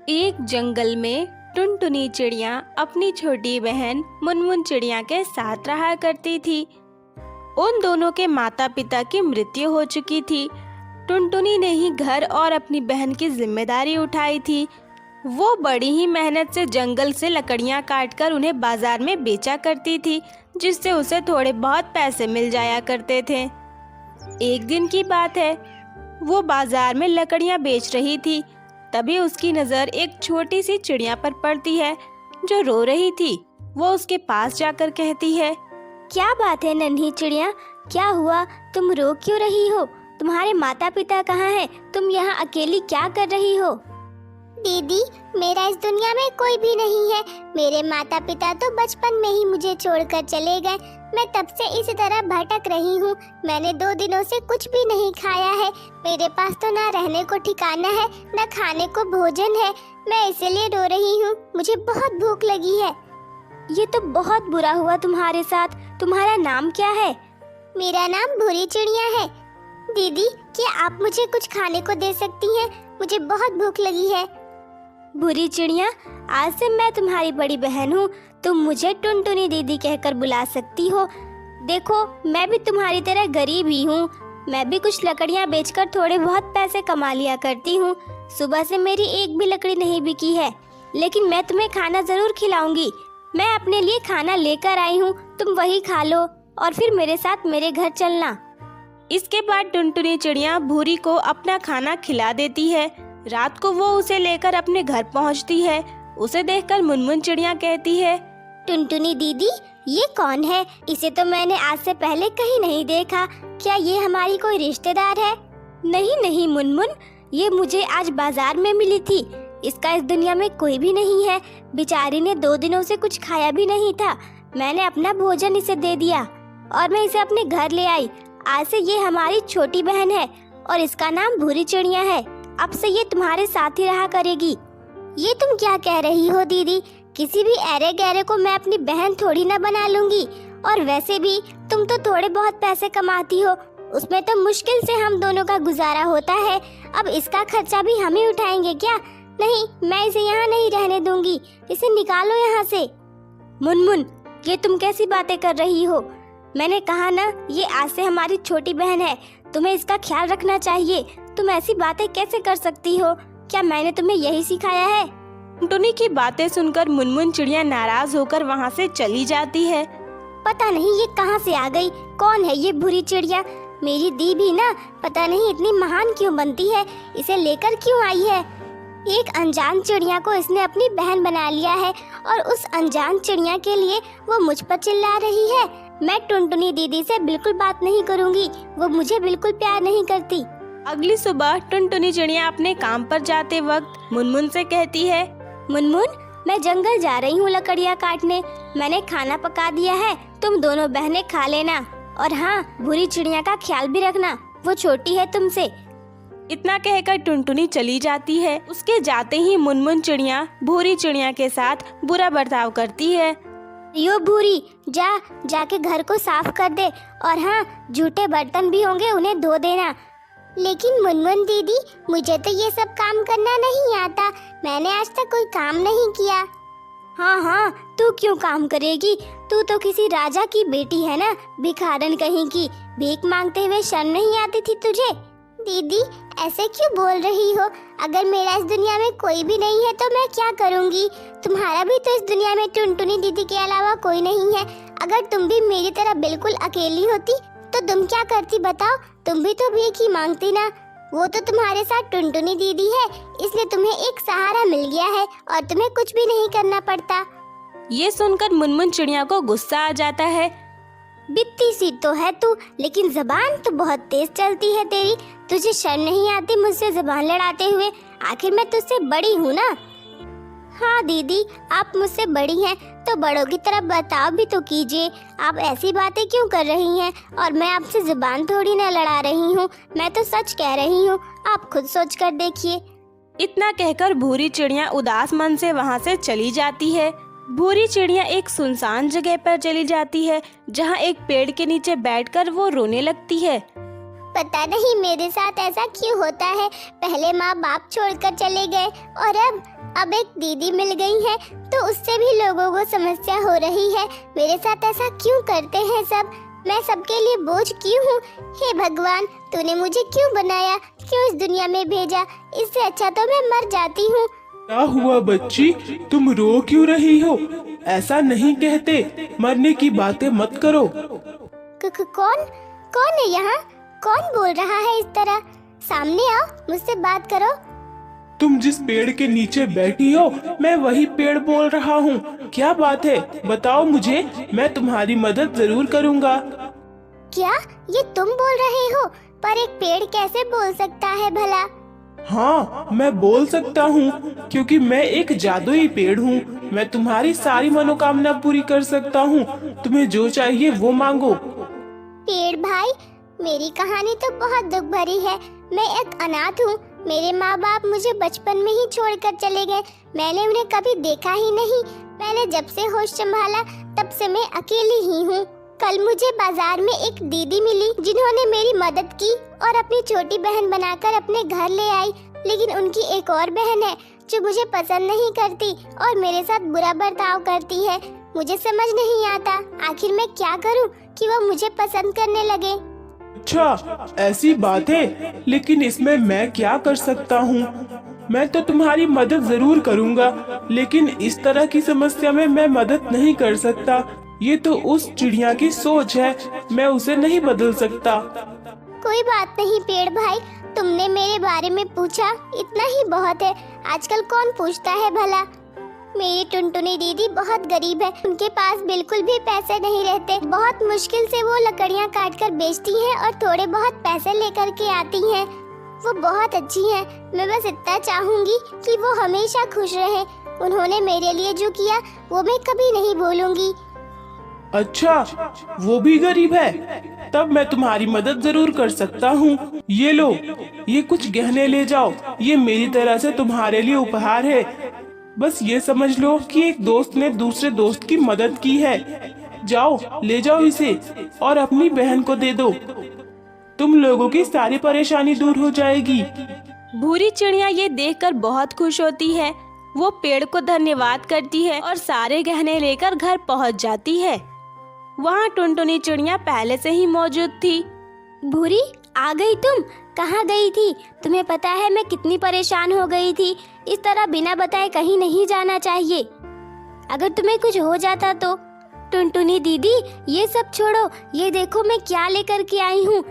एक जंगल में टुनटुनी चिड़िया अपनी छोटी बहन मुनमुन चिड़िया के साथ रहा करती थी। उन दोनों के माता पिता की मृत्यु हो चुकी थी। टुनटुनी ने ही घर और अपनी बहन की जिम्मेदारी उठाई थी। वो बड़ी ही मेहनत से जंगल से लकड़ियाँ काटकर उन्हें बाजार में बेचा करती थी, जिससे उसे थोड़े बहुत पैसे मिल जाया करते थे। एक दिन की बात है, वो बाजार में लकड़ियाँ बेच रही थी। तभी उसकी नज़र एक छोटी सी चिड़िया पर पड़ती है जो रो रही थी। वो उसके पास जाकर कहती है, क्या बात है नन्ही चिड़िया, क्या हुआ? तुम रो क्यों रही हो? तुम्हारे माता पिता कहाँ हैं? तुम यहाँ अकेली क्या कर रही हो? दीदी, मेरा इस दुनिया में कोई भी नहीं है। मेरे माता पिता तो बचपन में ही मुझे छोड़कर चले गए। मैं तब से इसी तरह भटक रही हूँ। मैंने 2 दिनों से कुछ भी नहीं खाया है। मेरे पास तो ना रहने को ठिकाना है, ना खाने को भोजन है। मैं इसीलिए रो रही हूँ। मुझे बहुत भूख लगी है। ये तो बहुत बुरा हुआ तुम्हारे साथ। तुम्हारा नाम क्या है? मेरा नाम भूरी चिड़िया है। दीदी, क्या आप मुझे कुछ खाने को दे सकती हैं? मुझे बहुत भूख लगी है। भूरी चिड़िया, आज से मैं तुम्हारी बड़ी बहन हूँ। तुम मुझे टुनटुनी दीदी कहकर बुला सकती हो। देखो, मैं भी तुम्हारी तरह गरीब ही हूँ। मैं भी कुछ लकड़ियाँ बेचकर थोड़े बहुत पैसे कमा लिया करती हूँ। सुबह से मेरी एक भी लकड़ी नहीं बिकी है, लेकिन मैं तुम्हें खाना जरूर खिलाऊंगी। मैं अपने लिए खाना लेकर आई हूँ, तुम वही खा लो और फिर मेरे साथ मेरे घर चलना। इसके बाद टुनटुनी चिड़िया भूरी को अपना खाना खिला देती है। रात को वो उसे लेकर अपने घर पहुंचती है। उसे देखकर मुनमुन चिड़िया कहती है, टुनटुनी दीदी, ये कौन है? इसे तो मैंने आज से पहले कहीं नहीं देखा। क्या ये हमारी कोई रिश्तेदार है? नहीं नहीं मुनमुन, ये मुझे आज बाजार में मिली थी। इसका इस दुनिया में कोई भी नहीं है। बेचारी ने 2 दिनों से कुछ खाया भी नहीं था। मैंने अपना भोजन इसे दे दिया और मैं इसे अपने घर ले आई। आज से ये हमारी छोटी बहन है और इसका नाम भूरी चिड़िया है। अब से ये तुम्हारे साथ ही रहा करेगी। ये तुम क्या कह रही हो दीदी? किसी भी ऐरे गैरे को मैं अपनी बहन थोड़ी ना बना लूंगी। और वैसे भी तुम तो थोड़े बहुत पैसे कमाती हो, उसमें तो मुश्किल से हम दोनों का गुजारा होता है। अब इसका खर्चा भी हम ही उठाएंगे क्या? नहीं, मैं इसे यहाँ नहीं रहने दूंगी। इसे निकालो यहाँ से। मुनमुन, ये तुम कैसी बातें कर रही हो? मैंने कहा ना, ये आज से हमारी छोटी बहन है। तुम्हें इसका ख्याल रखना चाहिए। तुम ऐसी बातें कैसे कर सकती हो? क्या मैंने तुम्हें यही सिखाया है? टुनटुनी की बातें सुनकर मुनमुन चिड़िया नाराज होकर वहाँ से चली जाती है। पता नहीं ये कहाँ से आ गई। कौन है ये भूरी चिड़िया? मेरी दी भी ना पता नहीं इतनी महान क्यों बनती है। इसे लेकर क्यों आई है? एक अनजान चिड़िया को इसने अपनी बहन बना लिया है और उस अनजान चिड़िया के लिए वो मुझ पर चिल्ला रही है। मैं टुनटुनी दीदी से बिल्कुल बात नहीं करूँगी। वो मुझे बिल्कुल प्यार नहीं करती। अगली सुबह टुनटुनी चिड़िया अपने काम पर जाते वक्त मुनमुन से कहती है, मुनमुन, मैं जंगल जा रही हूँ लकड़ियाँ काटने। मैंने खाना पका दिया है, तुम दोनों बहनें खा लेना। और हाँ, भूरी चिड़िया का ख्याल भी रखना, वो छोटी है तुमसे। इतना कहकर टुनटुनी चली जाती है। उसके जाते ही मुनमुन चिड़िया भूरी चिड़िया के साथ बुरा बर्ताव करती है। यो भूरी, जाके घर को साफ कर दे। और हाँ, झूठे बर्तन भी होंगे, उन्हें धो देना। लेकिन मुनमुन दीदी, मुझे तो ये सब काम करना नहीं आता। मैंने आज तक कोई काम नहीं किया। हाँ, तू क्यों काम करेगी? तू तो किसी राजा की बेटी है ना, भिखारन कहीं की। भीख मांगते हुए शर्म नहीं आती थी तुझे? दीदी, ऐसे क्यों बोल रही हो? अगर मेरा इस दुनिया में कोई भी नहीं है तो मैं क्या करूँगी? तुम्हारा भी तो इस दुनिया में टुनटुनी दीदी के अलावा कोई नहीं है। अगर तुम भी मेरी तरह बिल्कुल अकेली होती तो तुम क्या करती बताओ? तुम भी तो भीख ही मांगती ना। वो तो तुम्हारे साथ टुनटुनी दीदी है, इसलिए तुम्हें एक सहारा मिल गया है और तुम्हें कुछ भी नहीं करना पड़ता। ये सुनकर मुनमुन चिड़िया को गुस्सा आ जाता है। बित्ती सी तो है तू, लेकिन जबान तो बहुत तेज चलती है तेरी। तुझे शर्म नहीं आती मुझसे जबान लड़ाते हुए? आखिर मैं तुझसे बड़ी हूँ ना। हाँ दीदी, आप मुझसे बड़ी हैं तो बड़ों की तरह बर्ताव भी तो कीजिए। आप ऐसी बातें क्यों कर रही हैं? और मैं आपसे जुबान थोड़ी ना लड़ा रही हूँ, मैं तो सच कह रही हूँ। आप खुद सोच कर देखिए। इतना कहकर भूरी चिड़िया उदास मन से वहाँ से चली जाती है। भूरी चिड़िया एक सुनसान जगह पर चली जाती है, जहाँ एक पेड़ के नीचे बैठकर वो रोने लगती है। पता नहीं मेरे साथ ऐसा क्यों होता है। पहले माँ बाप छोड़कर चले गए और अब एक दीदी मिल गई है, तो उससे भी लोगों को समस्या हो रही है। मेरे साथ ऐसा क्यों करते हैं सब? मैं सबके लिए बोझ क्यों हूँ? हे भगवान, तूने मुझे क्यों बनाया, क्यों इस दुनिया में भेजा? इससे अच्छा तो मैं मर जाती हूँ। क्या हुआ बच्ची, तुम रो क्यों रही हो? ऐसा नहीं कहते, मरने की बातें मत करो। कौन है यहाँ? कौन बोल रहा है इस तरह? सामने आओ, मुझसे बात करो। तुम जिस पेड़ के नीचे बैठी हो, मैं वही पेड़ बोल रहा हूँ। क्या बात है, बताओ मुझे, मैं तुम्हारी मदद जरूर करूँगा। क्या ये तुम बोल रहे हो? पर एक पेड़ कैसे बोल सकता है भला? हाँ, मैं बोल सकता हूँ, क्योंकि मैं एक जादुई पेड़ हूँ। मैं तुम्हारी सारी मनोकामना पूरी कर सकता हूँ। तुम्हें जो चाहिए वो मांगो। पेड़ भाई, मेरी कहानी तो बहुत दुख भरी है। मैं एक अनाथ हूँ। मेरे माँ बाप मुझे बचपन में ही छोड़कर चले गए। मैंने उन्हें कभी देखा ही नहीं। मैंने जब से होश संभाला तब से मैं अकेली ही हूँ। कल मुझे बाजार में एक दीदी मिली, जिन्होंने मेरी मदद की और अपनी छोटी बहन बनाकर अपने घर ले आई। लेकिन उनकी एक और बहन है जो मुझे पसंद नहीं करती और मेरे साथ बुरा बर्ताव करती है। मुझे समझ नहीं आता आखिर मैं क्या करूं कि वो मुझे पसंद करने लगे। अच्छा, ऐसी बात है, लेकिन इसमें मैं क्या कर सकता हूँ? मैं तो तुम्हारी मदद जरूर करूँगा, लेकिन इस तरह की समस्या में मैं मदद नहीं कर सकता। ये तो उस चिड़िया की सोच है, मैं उसे नहीं बदल सकता। कोई बात नहीं पेड़ भाई, तुमने मेरे बारे में पूछा, इतना ही बहुत है। आजकल कौन पूछता है भला? मेरी टुनटुनी दीदी बहुत गरीब है। उनके पास बिल्कुल भी पैसे नहीं रहते। बहुत मुश्किल से वो लकड़ियाँ काटकर बेचती हैं और थोड़े बहुत पैसे लेकर के आती हैं। वो बहुत अच्छी हैं। मैं बस इतना चाहूँगी कि वो हमेशा खुश रहे। उन्होंने मेरे लिए जो किया वो मैं कभी नहीं भूलूंगी। अच्छा, वो भी गरीब है? तब मैं तुम्हारी मदद जरूर कर सकता हूँ। ये लो, ये कुछ गहने ले जाओ। ये मेरी तरह से तुम्हारे लिए उपहार है। बस ये समझ लो कि एक दोस्त ने दूसरे दोस्त की मदद की है। जाओ, ले जाओ इसे और अपनी बहन को दे दो। तुम लोगों की सारी परेशानी दूर हो जाएगी। भूरी चिड़िया ये देखकर बहुत खुश होती है। वो पेड़ को धन्यवाद करती है और सारे गहने लेकर घर पहुंच जाती है। वहाँ टुनटुनी चिड़िया पहले से ही मौजूद थी। भूरी, आ गई तुम? कहाँ गई थी? तुम्हें पता है मैं कितनी परेशान हो गई थी। इस तरह बिना बताए कहीं नहीं जाना चाहिए। अगर तुम्हें कुछ हो जाता तो। टुनटुनी दीदी, ये सब छोड़ो, ये देखो मैं क्या लेकर के आई हूँ।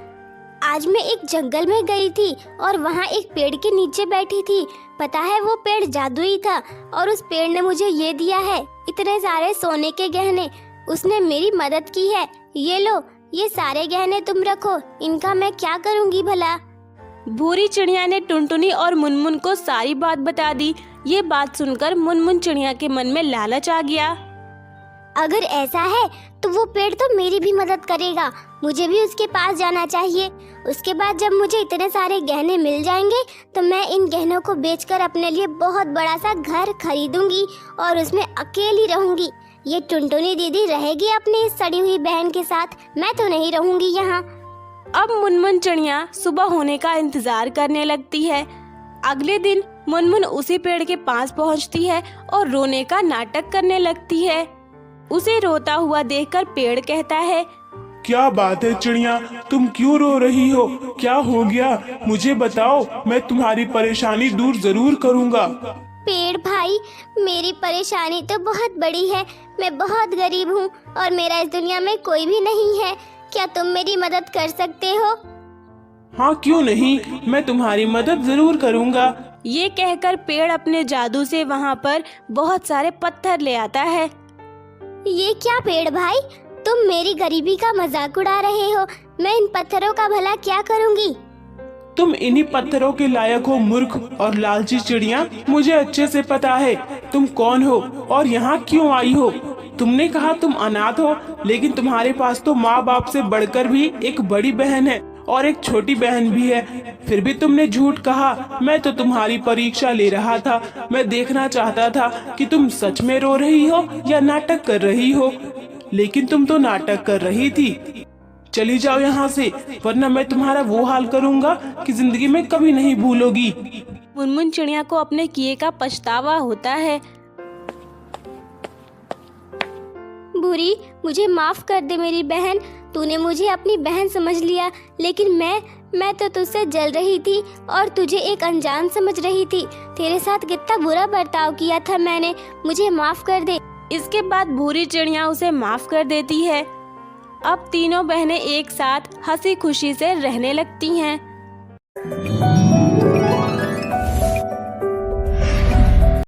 आज मैं एक जंगल में गई थी और वहाँ एक पेड़ के नीचे बैठी थी। पता है वो पेड़ जादुई था और उस पेड़ ने मुझे ये दिया है, इतने सारे सोने के गहने। उसने मेरी मदद की है। ये लो, ये सारे गहने तुम रखो। इनका मैं क्या करूँगी भला? भूरी चिड़िया ने टुनटुनी और मुनमुन को सारी बात बता दी। ये बात सुनकर मुनमुन चिड़िया के मन में लालच आ गया। अगर ऐसा है तो वो पेड़ तो मेरी भी मदद करेगा। मुझे भी उसके पास जाना चाहिए। उसके बाद जब मुझे इतने सारे गहने मिल जाएंगे तो मैं इन गहनों को बेचकर अपने लिए बहुत बड़ा सा घर खरीदूंगी और उसमें अकेली रहूंगी। ये टुनटुनी दीदी रहेगी अपनी इस सड़ी हुई बहन के साथ, मैं तो नहीं रहूंगी यहाँ। अब मुनमुन चिड़िया सुबह होने का इंतजार करने लगती है। अगले दिन मुनमुन उसी पेड़ के पास पहुँचती है और रोने का नाटक करने लगती है। उसे रोता हुआ देखकर पेड़ कहता है, क्या बात है चिड़िया, तुम क्यों रो रही हो? क्या हो गया? मुझे बताओ, मैं तुम्हारी परेशानी दूर जरूर करूँगा। पेड़ भाई, मेरी परेशानी तो बहुत बड़ी है। मैं बहुत गरीब हूँ और मेरा इस दुनिया में कोई भी नहीं है। क्या तुम मेरी मदद कर सकते हो? हाँ, क्यों नहीं, मैं तुम्हारी मदद जरूर करूँगा। ये कहकर पेड़ अपने जादू से वहाँ पर बहुत सारे पत्थर ले आता है। ये क्या पेड़ भाई, तुम मेरी गरीबी का मजाक उड़ा रहे हो। मैं इन पत्थरों का भला क्या करूँगी? तुम इन्हीं पत्थरों के लायक हो मूर्ख और लालची चिड़िया। मुझे अच्छे से पता है तुम कौन हो और यहाँ क्यों आई हो। तुमने कहा तुम अनाथ हो, लेकिन तुम्हारे पास तो माँ बाप से बढ़कर भी एक बड़ी बहन है और एक छोटी बहन भी है, फिर भी तुमने झूठ कहा। मैं तो तुम्हारी परीक्षा ले रहा था। मैं देखना चाहता था कि तुम सच में रो रही हो या नाटक कर रही हो, लेकिन तुम तो नाटक कर रही थी। चली जाओ यहाँ से, वरना मैं तुम्हारा वो हाल करूँगा कि जिंदगी में कभी नहीं भूलोगी। मुनमुन चिड़िया को अपने किए का पछतावा होता है। बुरी, मुझे माफ कर दे मेरी बहन। तूने मुझे अपनी बहन समझ लिया, लेकिन मैं तो तुझसे जल रही थी और तुझे एक अनजान समझ रही थी। तेरे साथ कितना बुरा बर्ताव किया था मैंने, मुझे माफ कर दे। इसके बाद भूरी चिड़िया उसे माफ कर देती है। अब तीनों बहनें एक साथ हंसी खुशी से रहने लगती हैं।